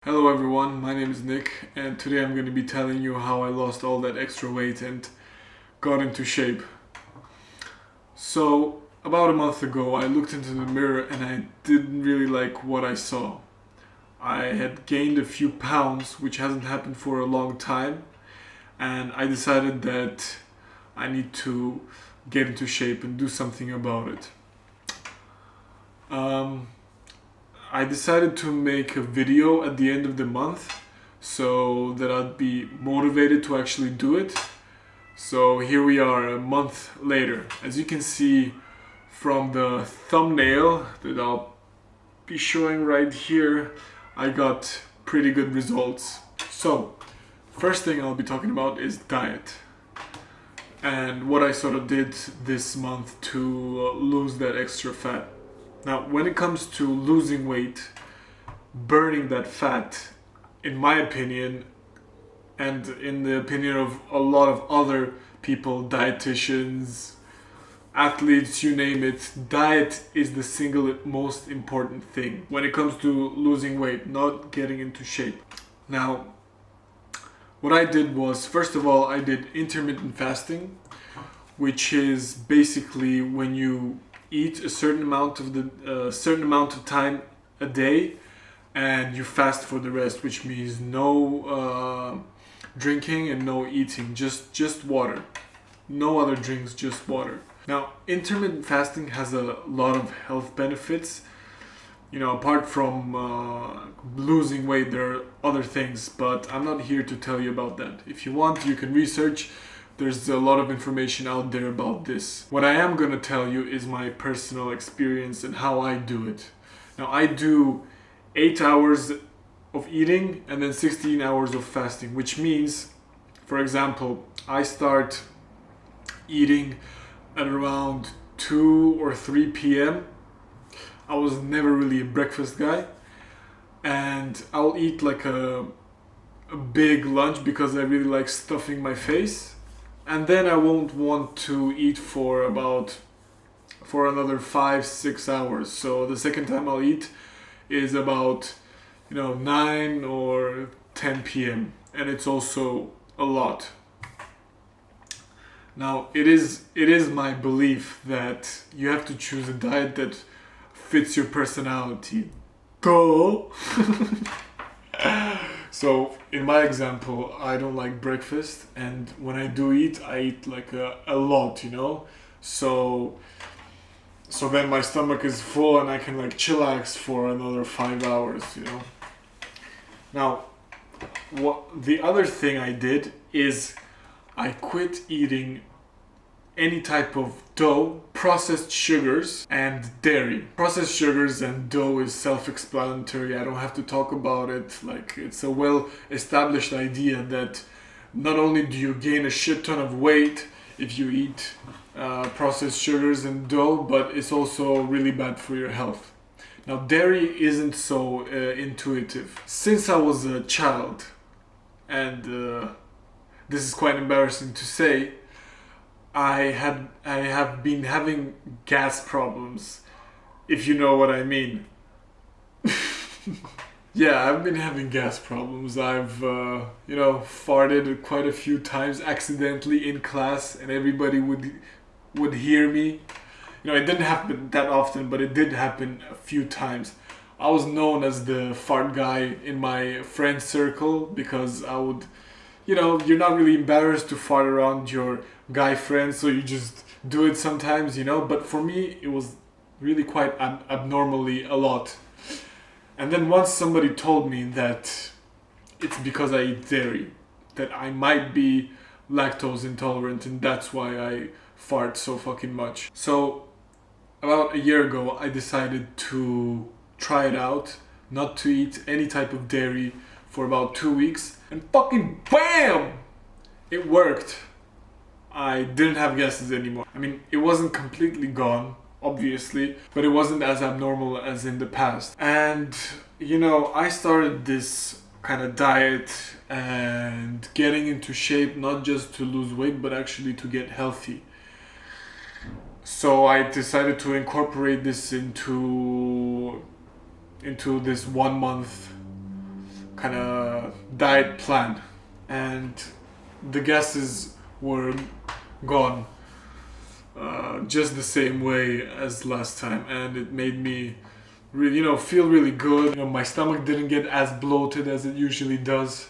Hello everyone, my name is Nick and today I'm going to be telling you how I lost all that extra weight and got into shape. So, about a month ago I looked into the mirror and I didn't really like what I saw. I had gained a few pounds, which hasn't happened for a long time, and I decided that I need to get into shape and do something about it. I decided to make a video at the end of the month so that I'd be motivated to actually do it. So here we are a month later. As you can see from the thumbnail that I'll be showing right here, I got pretty good results. So, first thing I'll be talking about is diet and what I sort of did this month to lose that extra fat. Now, when it comes to losing weight, burning that fat, in my opinion, and in the opinion of a lot of other people, dietitians, athletes, you name it, diet is the single most important thing when it comes to losing weight, not getting into shape. Now, what I did was, first of all, I did intermittent fasting, which is basically when you eat a certain amount of time a day and you fast for the rest, which means no drinking and no eating, just water, no other drinks, just water. Now, intermittent fasting has a lot of health benefits. Apart from losing weight, there are other things, but I'm not here to tell you about that. If you want, you can research. There's a lot of information out there about this. What I am going to tell you is my personal experience and how I do it. Now, I do 8 hours of eating and then 16 hours of fasting, which means, for example, I start eating at around 2 or 3 p.m. I was never really a breakfast guy, and I'll eat like a big lunch because I really like stuffing my face. And then I won't want to eat for another 5-6 hours. So the second time I'll eat is about 9 or 10 p.m. and it's also a lot. Now it is my belief that you have to choose a diet that fits your personality. Go. So, in my example, I don't like breakfast, and when I do eat, I eat like a lot, So then my stomach is full and I can like chillax for another 5 hours, Now, the other thing I did is I quit eating any type of dough, processed sugars, and dairy. Processed sugars and dough is self-explanatory. I don't have to talk about it. Like, it's a well-established idea that not only do you gain a shit ton of weight if you eat processed sugars and dough, but it's also really bad for your health. Now, dairy isn't so intuitive. Since I was a child, and this is quite embarrassing to say, I have been having gas problems, if you know what I mean. Yeah, I've been having gas problems. I've farted quite a few times accidentally in class, and everybody would hear me. It didn't happen that often, but it did happen a few times. I was known as the fart guy in my friend circle because I would, you're not really embarrassed to fart around your guy friends, so you just do it sometimes, But for me, it was really quite abnormally a lot. And then once somebody told me that it's because I eat dairy, that I might be lactose intolerant, and that's why I fart so fucking much. So about a year ago, I decided to try it out, not to eat any type of dairy for about 2 weeks, and fucking BAM! It worked. I didn't have gases anymore. I mean, it wasn't completely gone, obviously, but it wasn't as abnormal as in the past. And, I started this kind of diet and getting into shape, not just to lose weight, but actually to get healthy. So I decided to incorporate this into this 1 month kind of diet plan, and the gases were gone just the same way as last time, and it made me really, feel really good. My stomach didn't get as bloated as it usually does.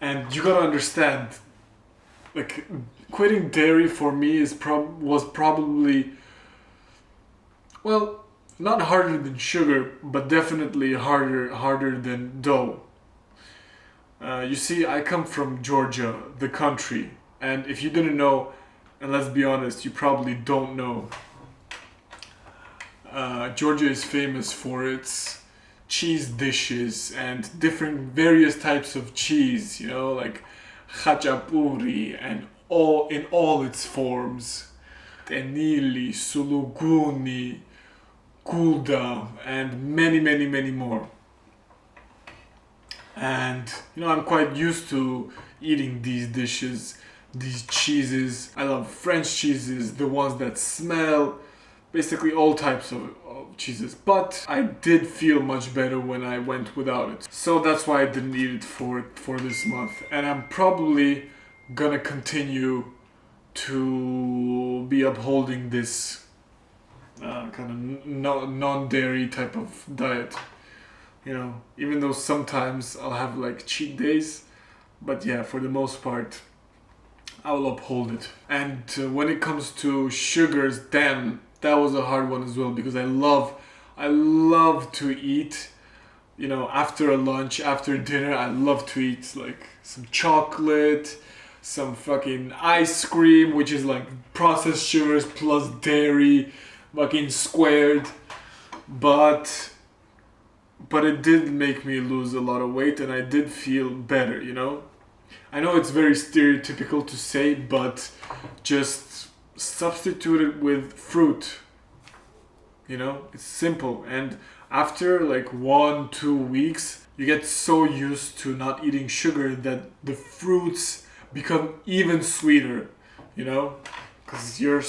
And you gotta understand, like, quitting dairy for me was probably, well, not harder than sugar, but definitely harder than dough. You see, I come from Georgia, the country, and if you didn't know, and let's be honest, you probably don't know, Georgia is famous for its cheese dishes and different various types of cheese, like khachapuri and all its forms, tenili, suluguni, gouda, and many more. And I'm quite used to eating these dishes, these cheeses. I love French cheeses, the ones that smell, basically all types of cheeses. But I did feel much better when I went without it. So that's why I didn't eat it for this month. And I'm probably gonna continue to be upholding this kind of non-dairy type of diet. Even though sometimes I'll have like cheat days, but yeah, for the most part, I will uphold it. And when it comes to sugars, damn, that was a hard one as well, because I love to eat. After a lunch, after dinner, I love to eat like some chocolate, some fucking ice cream, which is like processed sugars plus dairy, fucking squared. But it did make me lose a lot of weight, and I did feel better, I know it's very stereotypical to say, but just substitute it with fruit. It's simple. And after like 1-2 weeks, you get so used to not eating sugar that the fruits become even sweeter, because your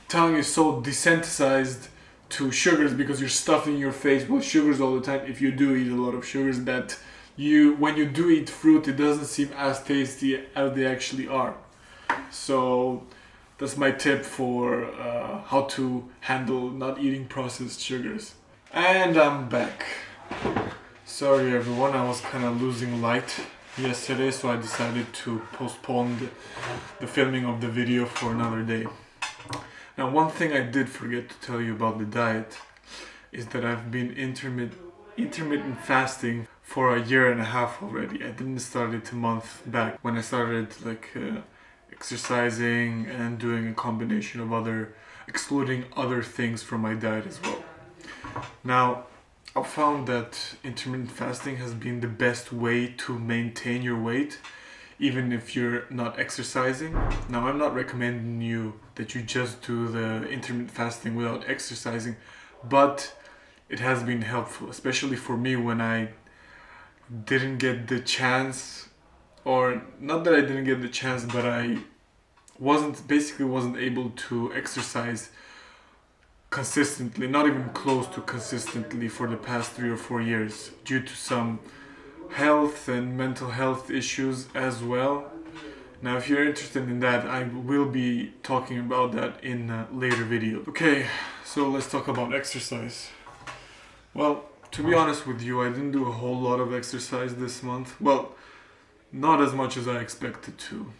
tongue is so desensitized to sugars, because you're stuffing your face with sugars all the time. If you do eat a lot of sugars, that when you do eat fruit, it doesn't seem as tasty as they actually are. So that's my tip for how to handle not eating processed sugars. And I'm back. Sorry everyone, I was kind of losing light yesterday, so I decided to postpone the filming of the video for another day. Now, one thing I did forget to tell you about the diet is that I've been intermittent fasting for 1.5 years already. I didn't start it a month back when I started exercising and doing a combination of excluding other things from my diet as well. Now, I've found that intermittent fasting has been the best way to maintain your weight, even if you're not exercising. Now, I'm not recommending you that you just do the intermittent fasting without exercising, but it has been helpful, especially for me when I didn't get the chance, or not that I didn't get the chance, but I wasn't able to exercise consistently, not even close to consistently, for the past 3 or 4 years, due to some health and mental health issues as well. Now, if you're interested in that, I will be talking about that in a later video. Okay, so let's talk about exercise. Well, to be honest with you, I didn't do a whole lot of exercise this month. Well, not as much as I expected to.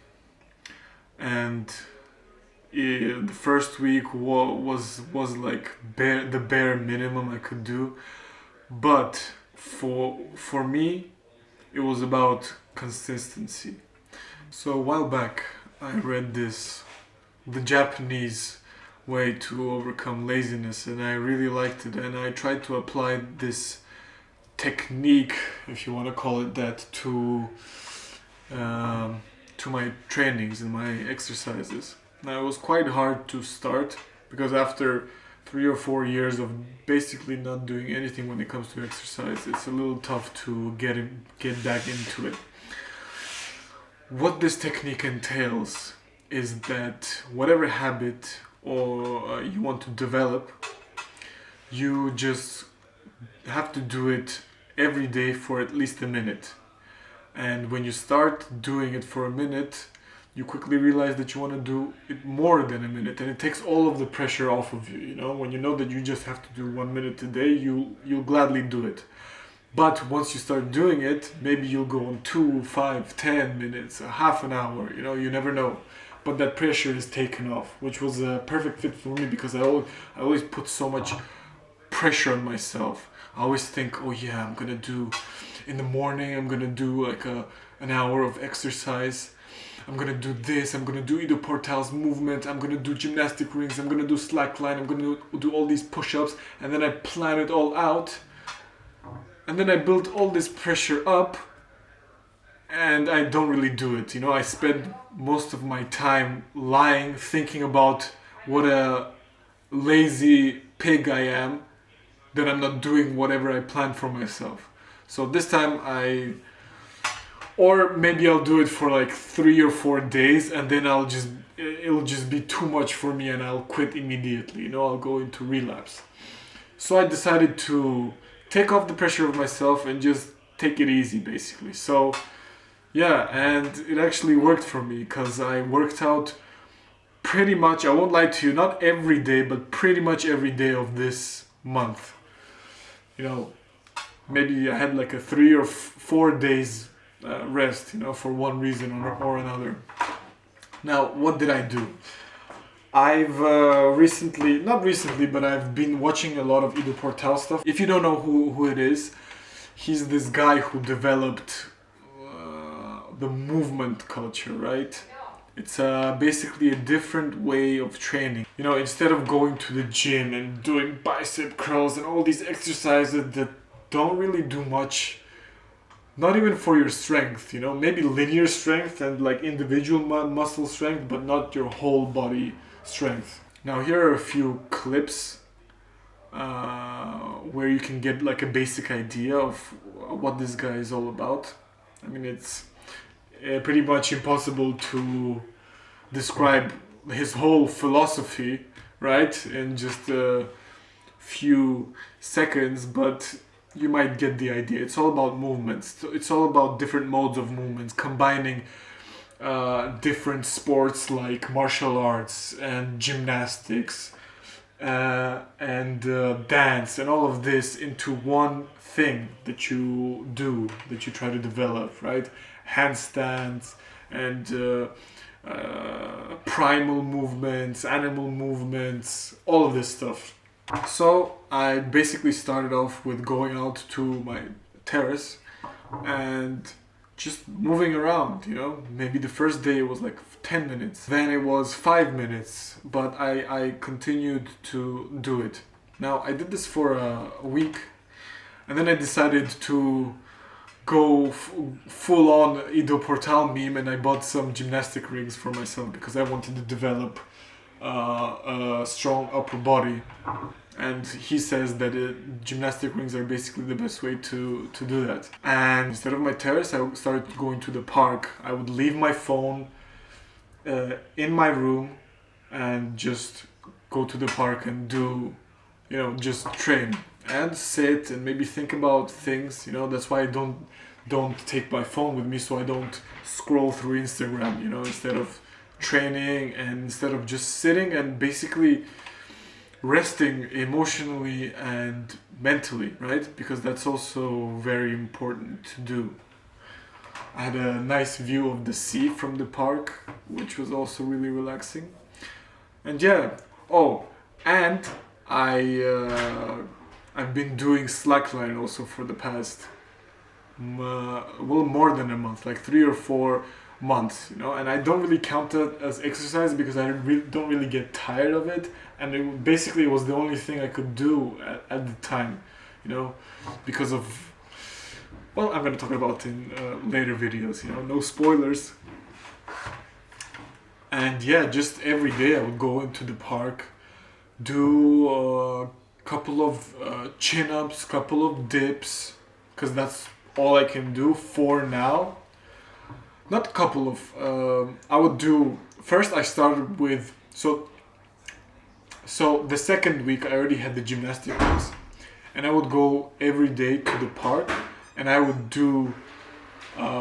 And the first week was like the bare minimum I could do. But for me, it was about consistency. So a while back, I read the Japanese way to overcome laziness, and I really liked it, and I tried to apply this technique, if you want to call it that, to my trainings and my exercises. Now, it was quite hard to start, because after 3 or 4 years of basically not doing anything when it comes to exercise, it's a little tough to get back into it. What this technique entails is that whatever habit or you want to develop, you just have to do it every day for at least a minute. And when you start doing it for a minute, you quickly realize that you want to do it more than a minute, and it takes all of the pressure off of you. You know, when you know that you just have to do 1 minute a day, you'll gladly do it. But once you start doing it, maybe you'll go on 2, 5, 10 minutes, a half an hour. You know, you never know. But that pressure is taken off, which was a perfect fit for me because I always put so much pressure on myself. I always think, oh yeah, I'm gonna do in the morning. I'm gonna do like an hour of exercise. I'm gonna do this, I'm gonna do Ido Portal's movement, I'm gonna do gymnastic rings, I'm gonna do slackline, I'm gonna do all these push-ups, and then I plan it all out, and then I build all this pressure up, and I don't really do it. You know, I spend most of my time lying, thinking about what a lazy pig I am, that I'm not doing whatever I planned for myself. So this time or maybe I'll do it for like 3 or 4 days, and then it'll just be too much for me and I'll quit immediately. You know, I'll go into relapse. So I decided to take off the pressure of myself and just take it easy, basically. So yeah, and it actually worked for me because I worked out pretty much, I won't lie to you, not every day, but pretty much every day of this month. You know, maybe I had like a 3 or 4 days rest, you know, for one reason or another. Now, what did I do? I've not recently, but I've been watching a lot of Ido Portal stuff. If you don't know who it is, he's this guy who developed the movement culture, right? It's basically a different way of training. You know, instead of going to the gym and doing bicep curls and all these exercises that don't really do much, not even for your strength, you know, maybe linear strength and like individual muscle strength, but not your whole body strength. Now here are a few clips where you can get like a basic idea of what this guy is all about. I mean, it's pretty much impossible to describe his whole philosophy, right, in just a few seconds, but you might get the idea. It's all about movements. It's all about different modes of movements, combining different sports like martial arts and gymnastics and dance and all of this into one thing that you do, that you try to develop, right? Handstands and primal movements, animal movements, all of this stuff. So I basically started off with going out to my terrace and just moving around, you know. Maybe the first day it was like 10 minutes, then it was 5 minutes, but I continued to do it. Now I did this for a week, and then I decided to go full on Ido Portal meme, and I bought some gymnastic rings for myself because I wanted to develop a strong upper body. And he says that gymnastic rings are basically the best way to do that. And instead of my terrace, I started going to the park. I would leave my phone in my room and just go to the park and do, you know, just train and sit and maybe think about things. You know, that's why I don't take my phone with me, so I don't scroll through Instagram, you know, instead of training and instead of just sitting and basically resting emotionally and mentally, right? Because that's also very important to do. I had a nice view of the sea from the park, which was also really relaxing. And yeah, and I've been doing slackline also for the past more than a month, like 3 or 4 months, you know, and I don't really count it as exercise because I don't really get tired of it, and it basically was the only thing I could do at the time, you know, because of, well, I'm going to talk about in later videos, you know, no spoilers. And yeah, just every day I would go into the park, do a couple of chin-ups, couple of dips, because that's all I can do for now. Not a couple of, I would do, first I started with, so the second week I already had the gymnastic rings, and I would go every day to the park, and I would do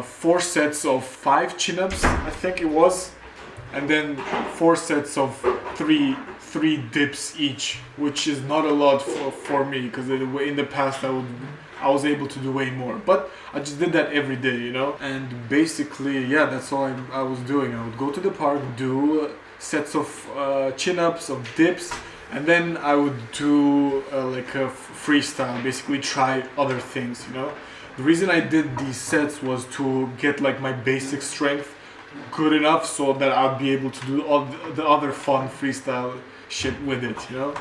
4 sets of 5 chin-ups, I think it was, and then 4 sets of three dips each, which is not a lot for me, because in the past I was able to do way more, but I just did that every day, you know. And basically, yeah, that's all I was doing. I would go to the park, do sets of chin-ups, of dips, and then I would do like a freestyle, basically try other things, you know. The reason I did these sets was to get like my basic strength good enough so that I'd be able to do all the other fun freestyle shit with it, you know.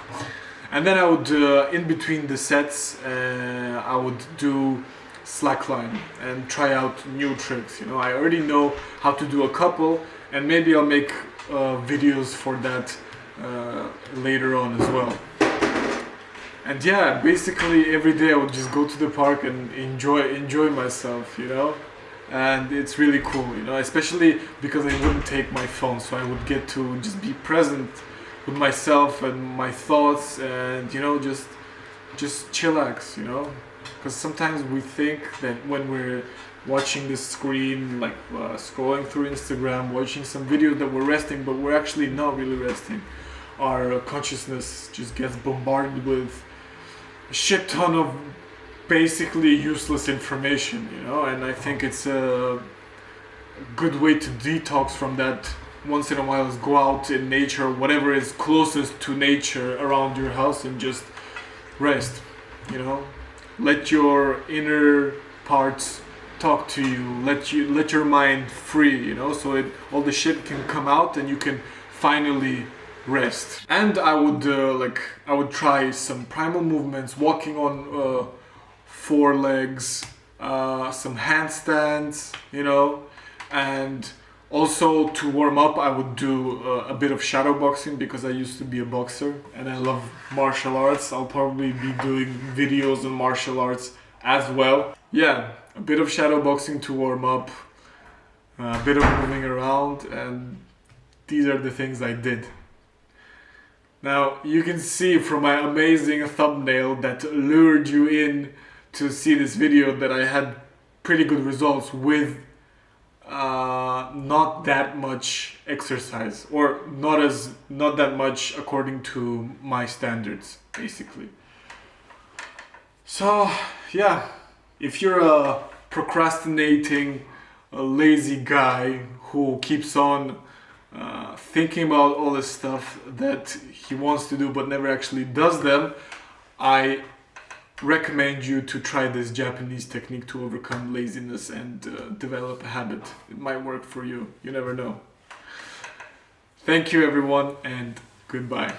And then I would, in between the sets, I would do slackline and try out new tricks, you know. I already know how to do a couple, and maybe I'll make videos for that later on as well. And yeah, basically every day I would just go to the park and enjoy myself, you know. And it's really cool, you know, especially because I wouldn't take my phone, so I would get to just be present with myself and my thoughts, and you know, just chillax, you know. Because sometimes we think that when we're watching the screen, like scrolling through Instagram, watching some videos, that we're resting, but we're actually not really resting. Our consciousness just gets bombarded with a shit ton of basically useless information, you know. And I think it's a good way to detox from that once in a while, is go out in nature, whatever is closest to nature around your house, and just rest, you know. Let your inner parts talk to you, let your mind free, you know, so all the shit can come out and you can finally rest. And I would try some primal movements, walking on 4 legs, some handstands, you know. And also, to warm up, I would do a bit of shadow boxing, because I used to be a boxer and I love martial arts. I'll probably be doing videos on martial arts as well. Yeah, a bit of shadow boxing to warm up, a bit of moving around, and these are the things I did. Now, you can see from my amazing thumbnail that lured you in to see this video that I had pretty good results with not that much exercise, or not that much according to my standards, basically. So yeah, if you're a procrastinating, a lazy guy who keeps on thinking about all the stuff that he wants to do but never actually does them, I recommend you to try this Japanese technique to overcome laziness and develop a habit. It might work for you. You never know. Thank you everyone, and goodbye.